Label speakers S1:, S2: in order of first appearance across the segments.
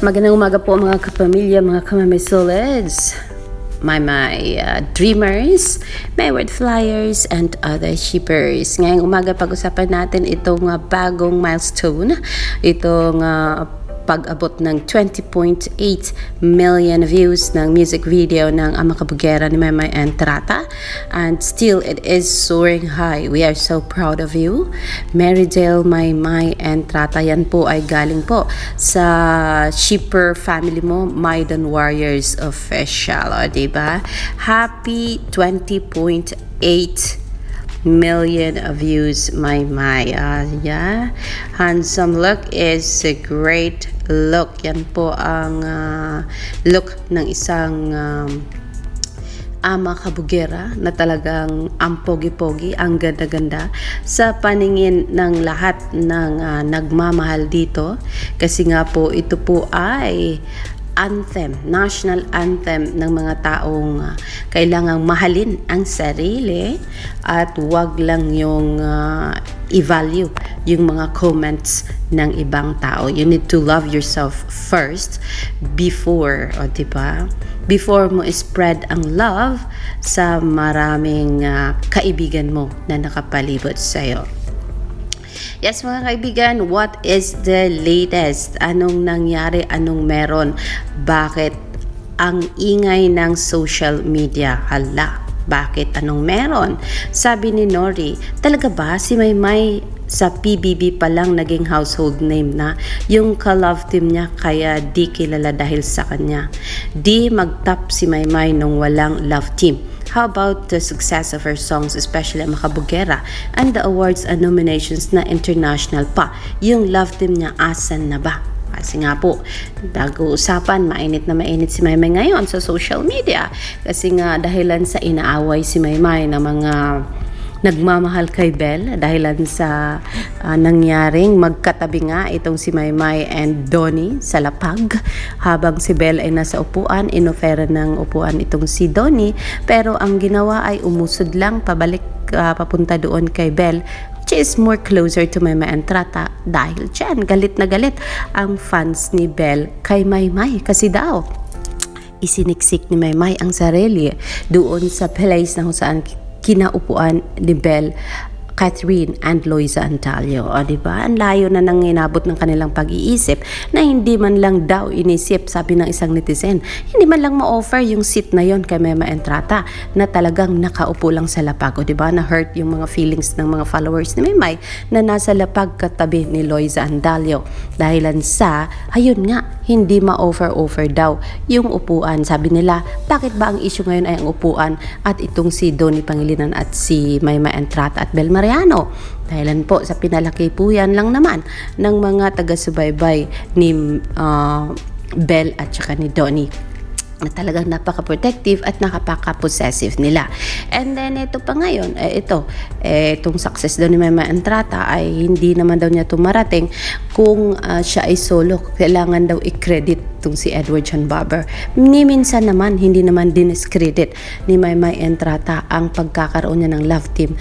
S1: Magandang umaga po mga kapamilya, mga kamamisolids, my dreamers, my word flyers, and other shippers. Ngayong umaga pag-usapan natin itong bagong milestone, itong pag-abot ng 20.8 million views ng music video ng Ama Kabugera ni Maymay Entrata, and still it is soaring high. We are so proud of you, Marydale Maymay Entrata. Yan po ay galing po sa shipper family mo, Maiden Warriors Official, o diba? Happy 20.8 million views, my yeah, handsome look is a great look. Yan po ang look ng isang Ama Kabugera na talagang ang pogi-pogi, ang ganda-ganda sa paningin ng lahat ng nagmamahal dito, kasi nga po ito po ay anthem, national anthem ng mga taong kailangang mahalin ang sarili at wag lang yung i-value yung mga comments ng ibang tao. You need to love yourself first before, o diba? Before mo spread ang love sa maraming kaibigan mo na nakapalibot sa'yo. Yes mga kaibigan, what is the latest? Anong nangyari? Anong meron? Bakit ang ingay ng social media? Hala, bakit? Anong meron? Sabi ni Nori, talaga ba si Maymay sa PBB pa lang naging household name na yung ka-love team niya, kaya di kilala dahil sa kanya? Di mag-top si Maymay nung walang love team. How about the success of her songs, especially Ama Kabugera, and the awards and nominations na international pa? Yung love team niya, asan na ba? Kasi nga po, nag-uusapan, mainit na mainit si Maymay ngayon sa social media. Kasi nga dahilan sa inaaway si Maymay na mga nagmamahal kay Belle, dahilan sa nangyaring magkatabi nga itong si Maymay and Donnie sa lapag, habang si Belle ay nasa upuan, inofera ng upuan itong si Donnie, pero ang ginawa ay umusod lang pabalik papunta doon kay Belle, which is more closer to Maymay Entrata. Dahil dyan, galit na galit ang fans ni Belle kay Maymay, kasi daw isiniksik ni Maymay ang sarili doon sa place na kung saan kinaupuan ni Belle, Catherine and Loisa Antalio. O diba? Ang layo na nang inabot ng kanilang pag-iisip na hindi man lang daw inisip, sabi ng isang netizen, hindi man lang ma-offer yung seat na yon kay Maymay Entrata na talagang nakaupo lang sa lapag. O diba? Na-hurt yung mga feelings ng mga followers ni Maymay na nasa lapag katabi ni Loisa Antalio. Dahilan sa, ayun nga, hindi ma-offer daw yung upuan. Sabi nila, bakit ba ang issue ngayon ay ang upuan at itong si Donnie Pangilinan at si Maymay Entrata at Belle Mariano? Dahilan po sa pinalaki po yan lang naman ng mga taga-subaybay ni Belle at saka ni Donnie, na talagang napaka-protective at napaka-possessive nila. And then ito pa ngayon, itong success daw ni Maymay Entrata ay hindi naman daw niya tumarating kung siya ay solo. Kailangan daw i-credit itong si Edward John Barber. Ni minsan naman, hindi naman diniscredit ni Maymay Entrata ang pagkakaroon niya ng love team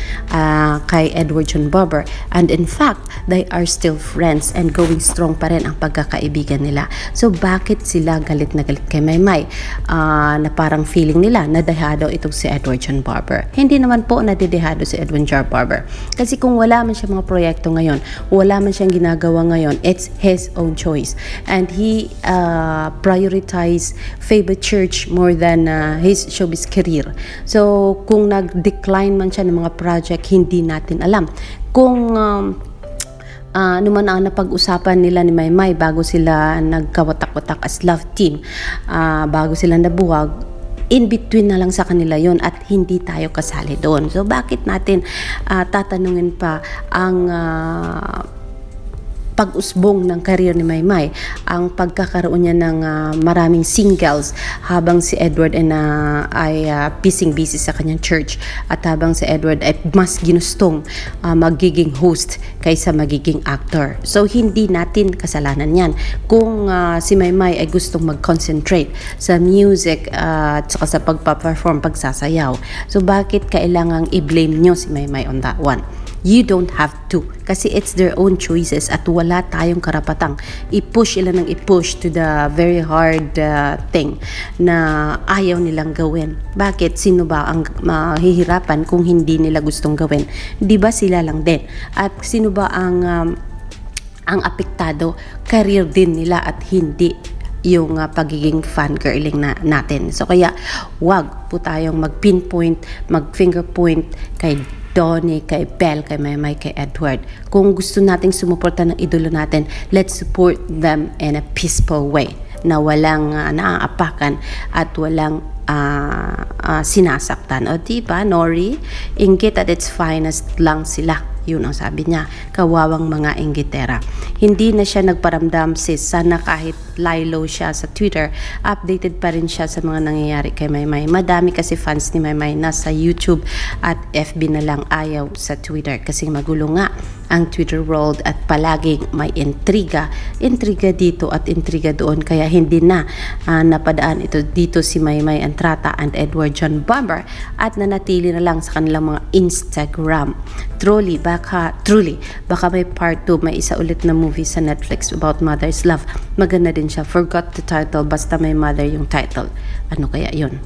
S1: kay Edward John Barber. And in fact, they are still friends and going strong pa rin ang pagkakaibigan nila. So bakit sila galit na galit kay Maymay? Na parang feeling nila na dehado itong si Edward John Barber. Hindi naman po nadidehado si Edward John Barber. Kasi kung wala man siya mga proyekto ngayon, wala man siyang ginagawa ngayon, it's his own choice. And he prioritize favorite church more than his showbiz career. So kung nag-decline man siya ng mga project, hindi natin alam. Kung ano man ang napag-usapan nila ni Maymay bago sila nagkawatak-watak as love team, bago sila nabuwag, in between na lang sa kanila yon at hindi tayo kasali doon. So bakit natin tatanungin pa ang pag-usbong ng career ni Maymay, ang pagkakaroon niya ng maraming singles habang si Edward ay busy sa kanyang church, at habang si Edward ay mas ginustong magiging host kaysa magiging actor. So hindi natin kasalanan yan kung si Maymay ay gustong mag-concentrate sa music at saka sa pagpa-perform, pagsasayaw. So bakit kailangang i-blame nyo si Maymay on that one? You don't have to. Kasi it's their own choices at wala tayong karapatang i-push ilan ng i-push to the very hard thing na ayaw nilang gawin. Bakit? Sino ba ang mahihirapan kung hindi nila gustong gawin? Di ba sila lang din? At sino ba ang apektado? Career din nila at hindi yung pagiging fangirling natin. So kaya wag po tayong mag-pinpoint, mag-finger point kay Donnie, kay Belle, kay Maymay, kay Edward. Kung gusto nating sumuporta ng idolo natin, let's support them in a peaceful way na walang naaapakan at walang sinasaktan. O diba, Nori? Inggit at its finest lang sila. Yun ang sabi niya, kawawang mga inggitera. Hindi na siya nagparamdam sana kahit lie-low siya sa Twitter, updated pa rin siya sa mga nangyayari kay Maymay. Madami kasi fans ni Maymay nasa YouTube at FB na lang, ayaw sa Twitter kasi magulo nga ang Twitter world at palaging may intriga dito at intriga doon, kaya hindi na napadaan ito dito si Maymay Entrata and Edward John Bomber at nanatili na lang sa kanilang mga Instagram. Truly, baka may part 2, may isa ulit na movie sa Netflix about mother's love. Maganda din siya. Forgot the title, basta may mother yung title. Ano kaya yun?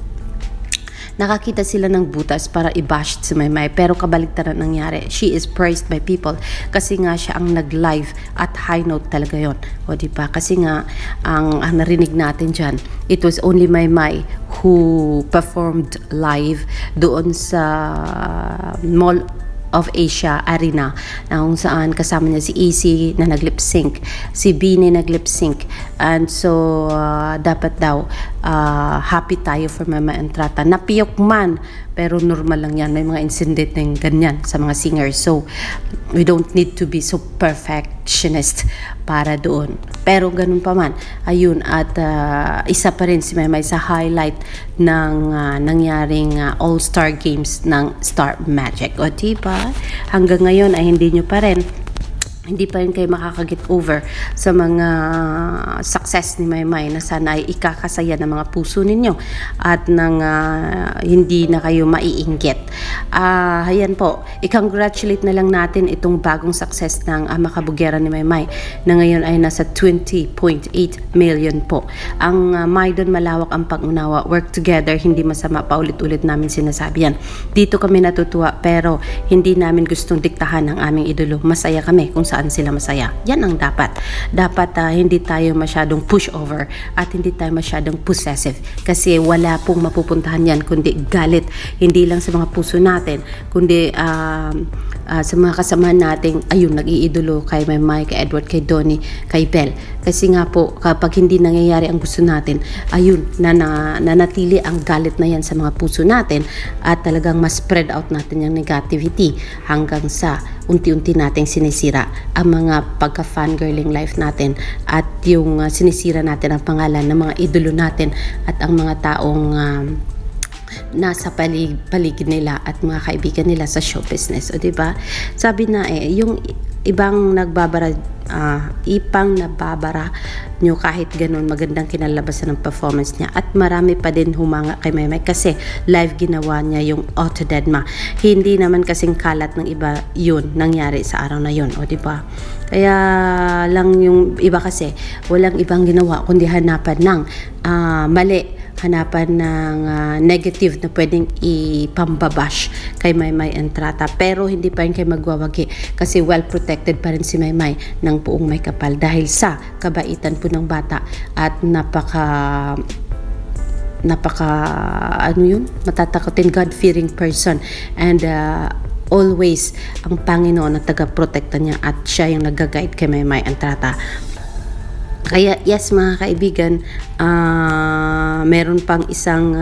S1: Nakakita sila ng butas para i-bash si Maymay, pero kabaligtaran nangyari. She is praised by people kasi nga siya ang nag-live at high note talaga yon. O diba? Kasi nga ang narinig natin dyan, it was only Maymay who performed live doon sa Mall of Asia Arena na kung saan kasama niya si AC na nag-lip sync, si Bini nag-lip sync, and so dapat daw happy tayo for Mama Entrata. Napiyok man, pero normal lang yan, may mga incident ng ganyan sa mga singers, so we don't need to be so perfectionist para doon. Pero ganun pa man, ayun, at isa pa rin si Maymay sa highlight ng nangyaring All-Star Games ng Star Magic. O diba? Hanggang ngayon ay hindi pa rin kayo makakaget over sa mga success ni Maymay na sana ay ikakasaya ng mga puso ninyo at nang hindi na kayo maiinggit. Ayan po, i-congratulate na lang natin itong bagong success ng makabugera ni Maymay na ngayon ay nasa 20.8 million po. Ang Maydon, malawak ang pag-unawa, work together, hindi masama, paulit-ulit namin sinasabi yan. Dito kami natutuwa pero hindi namin gustong diktahan ang aming idolo. Masaya kami kung saan sila masaya. Yan ang dapat. Dapat hindi tayo masyadong pushover at hindi tayo masyadong possessive kasi wala pong mapupuntahan yan kundi galit. Hindi lang sa mga puso natin kundi sa mga kasamahan nating ayun, nag-iidolo kay Maymay, kay Edward, kay Donnie, kay Belle. Kasi nga po kapag hindi nangyayari ang gusto natin, ayun, nanatili ang galit na yan sa mga puso natin at talagang mas spread out natin yung negativity hanggang sa unti-unti nating sinisira ang mga pagka-fangirling life natin at yung sinisira natin ang pangalan ng mga idolo natin at ang mga taong nasa paligid nila at mga kaibigan nila sa show business. O diba? Sabi na yung ibang nababara nyo kahit ganun, magandang kinalabasan ng performance niya at marami pa din humanga kay Maymay kasi live ginawa niya yung Autodedma. Hindi naman kasing kalat ng iba yun nangyari sa araw na yun, o diba? Kaya lang yung iba kasi walang ibang ginawa kundi hanapan ng mali, hanapan ng negative na pwedeng ipambabash kay Maymay Entrata, pero hindi pa rin kayo magwawagi kasi well protected pa rin si Maymay ng buong may kapal dahil sa kabaitan po ng bata at napaka matatakotin, God-fearing person, and always ang Panginoon na taga-protekta niya at siya yung nag-guide kay Maymay Entrata. Kaya yes mga kaibigan, meron pang isang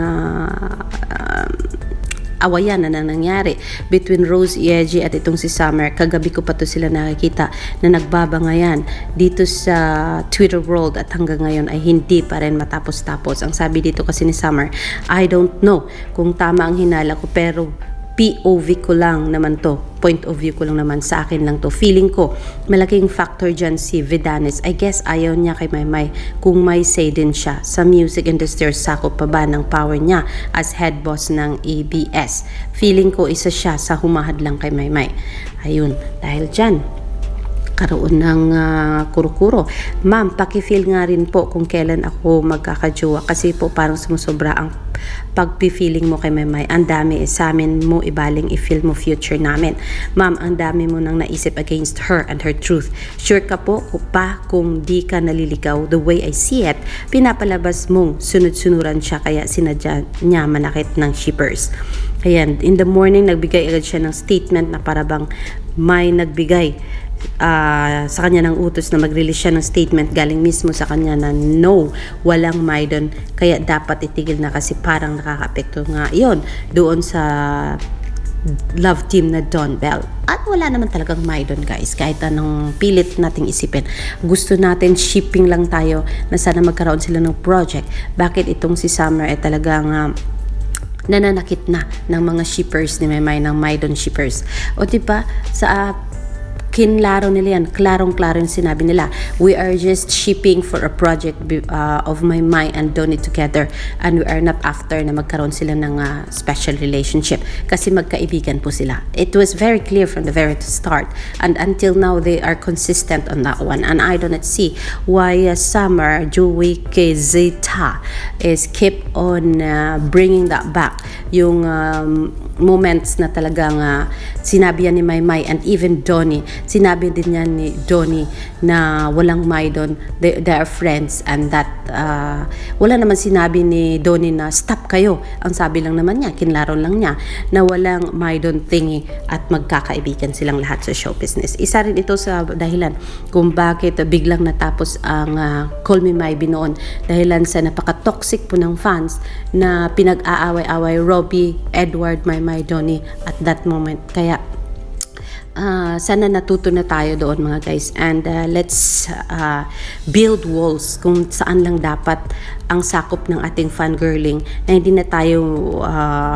S1: awayan na nangyari between Rose Yeji at itong si Summer. Kagabi ko pa to sila nakikita na nagbabangayan dito sa Twitter world at hanggang ngayon ay hindi pa rin matapos-tapos. Ang sabi dito kasi ni Summer, I don't know kung tama ang hinala ko pero POV ko lang naman to, point of view ko lang naman, sa akin lang to. Feeling ko, malaking factor dyan si Vidanes. I guess ayaw niya kay Maymay kung may say din siya sa music industry, sakop pa ba ng power niya as head boss ng ABS. Feeling ko isa siya sa humahad lang kay Maymay. Ayun, dahil dyan, karoon ng kuro-kuro. Ma'am, paki-feel nga rin po kung kailan ako magkakajowa kasi po parang sumusobra ang pag-feeling mo kay Maymay. Ang dami sa amin mo ibaling i-feel mo future namin. Ma'am, ang dami mo nang naisip against her and her truth. Sure ka po kung di ka naliligaw. The way I see it, pinapalabas mong sunod-sunuran siya kaya sinadya niya manakit ng shippers. Ayan, in the morning, nagbigay agad siya ng statement na parabang may nagbigay sa kanya ng utos na mag-release siya ng statement galing mismo sa kanya na no, walang Maydon, kaya dapat itigil na kasi parang nakaka-apekto nga yon doon sa love team na Don Bell. At wala naman talagang Maydon, guys, kahit anong pilit nating isipin. Gusto natin shipping lang tayo na sana magkaroon sila ng project. Bakit itong si Summer ay talagang nananakit na ng mga shippers ni Maymay, ng Maydon shippers. O diba, sa kinlaro nila yan, klarong-klaro yung sinabi nila, we are just shipping for a project of Maymay and Donnie together, and we are not after na magkaroon sila ng special relationship kasi magkaibigan po sila. It was very clear from the very start, and until now they are consistent on that one, and I do not see why Summer, Joey Zeta is keep on bringing that back, yung moments na talagang sinabi yan ni Maymay and even Donnie, sinabi din yan ni Donnie na walang Maydon, they are friends, and that wala naman sinabi ni Donnie na stop kayo. Ang sabi lang naman niya, kinlaro lang niya na walang Maydon thingy at magkakaibigan silang lahat sa show business. Isa rin ito sa dahilan kung bakit biglang natapos ang Call Me Maybe noon, dahilan sa napaka-toxic po ng fans na pinag-aaway-away Robbie, Edward, Maymay, Donnie at that moment. Kaya sana natuto na tayo doon, mga guys, and let's build walls kung saan lang dapat ang sakop ng ating fangirling, na hindi na tayo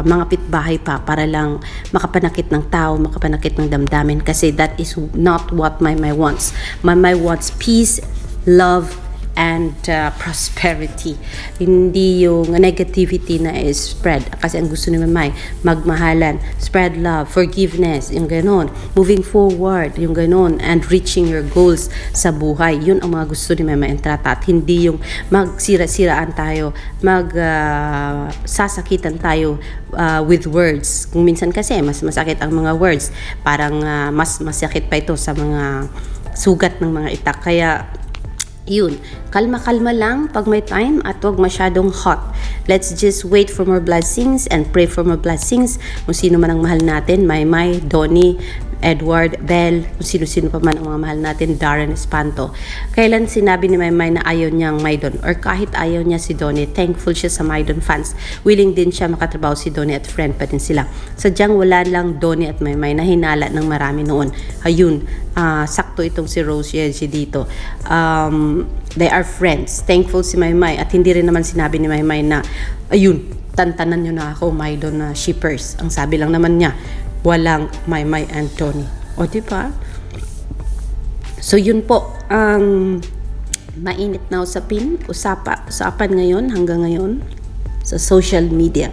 S1: mga pitbahay pa para lang makapanakit ng tao, makapanakit ng damdamin, kasi that is not what Maymay wants. Maymay wants peace, love, and prosperity. Hindi yung negativity na is spread. Kasi ang gusto ni Maymay, magmahalan, spread love, forgiveness, yung ganon. Moving forward, yung ganon. And reaching your goals sa buhay. Yun ang mga gusto ni Maymay ang tratat. Hindi yung magsira-siraan tayo, sasakitan tayo with words. Kung minsan kasi, mas masakit ang mga words. Parang mas masakit pa ito sa mga sugat ng mga itak. Kaya yun, kalma-kalma lang pag may time at huwag masyadong hot. Let's just wait for more blessings and pray for more blessings. Kung sino man ang mahal natin, Maymay, Donnie, Edward, Bell, kung sino-sino pa man ang mga mahal natin, Darren Espanto. Kailan sinabi ni Maymay na ayaw niyang Maydon, or kahit ayaw niya si Donnie, thankful siya sa Maydon fans. Willing din siya makatrabaho si Donnie at friend pa din sila. Sadyang wala lang Donnie at Maymay na hinala ng marami noon. Ayun, sakto itong si Rose Yeji dito. They are friends. Thankful si Maymay, at hindi rin naman sinabi ni Maymay na ayun, tantanan nyo na ako, Maydon na shippers. Ang sabi lang naman niya, walang Maymay and Donnie. O diba? So yun po ang mainit na usapan ngayon, hanggang ngayon sa social media.